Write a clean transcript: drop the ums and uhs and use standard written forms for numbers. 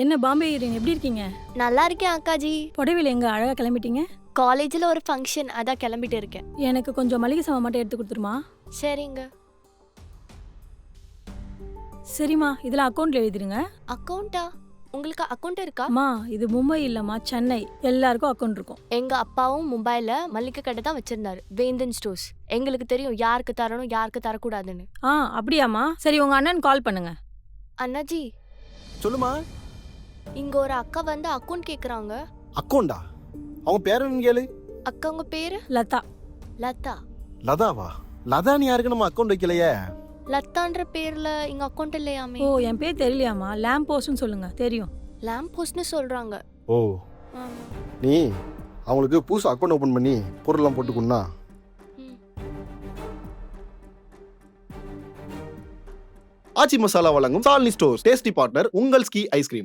என்ன பாம்பே ஹீரோயின் எப்படி இருக்கீங்க? நல்லா இருக்கேன் அக்காஜி. புடவையில எங்க அழகா கிளம்பிட்டீங்க? காலேஜில் ஒரு ஃபங்க்ஷன், அதான் கிளம்பிட்டு இருக்கேன். எனக்கு கொஞ்சம் மளிகை சாமான் மட்டும் எடுத்து கொடுத்துருமா? சரிங்க. சரிம்மா, இதெல்லாம் அக்கௌண்ட்ல எழுதிருங்க. அக்கௌண்ட்டா? உங்களுக்கு அக்கௌண்ட் இருக்கா? அம்மா, இது மும்பை இல்லம்மா, சென்னை. எல்லாருக்கும் அக்கௌண்ட் இருக்கும். எங்க அப்பாவும் மும்பைல மளிகை கடை தான் வச்சிருந்தாரு, வேந்தன் ஸ்டோர்ஸ். எங்களுக்கு தெரியும் யாருக்கு தரணும் யாருக்கு தரக்கூடாதுன்னு. அப்படியாம்மா? சரி, உங்க அண்ணன் கால் பண்ணுங்க. அண்ணாஜி, சொல்லுமா. இங்க ஒரு அக்கா வந்து அக்கௌண்ட் கேக்குறாங்க. அக்கௌண்டா? அவங்க பேர் என்னன்னு கேளு. அக்கா உங்க பேரு? லதா. லதா. லதாவா? லதா நீ யாருக்கு நம்ம அக்கௌண்ட் வைக்கலையே. லதான்ற பேர்ல இங்க அக்கௌண்ட் இல்லையாமே. ஓ, என் பேர் தெரியலையாம்மா? லேம்ப் போஸ்ட்னு சொல்லுங்க, தெரியும். லேம்ப் போஸ்ட்னு சொல்றாங்க. ஓ, ஆமா. நீ அவங்களுக்கு புதுசு அக்கௌண்ட் ஓபன் பண்ணி பொருள்லாம் போட்டுக்குன்னா. ம். ஆச்சி மசாலா வழங்கும் சாலினி ஸ்டோர்ஸ் டேஸ்டி பார்ட்னர் உங்கள் ஸ்கி ஐஸ்கிரீம்.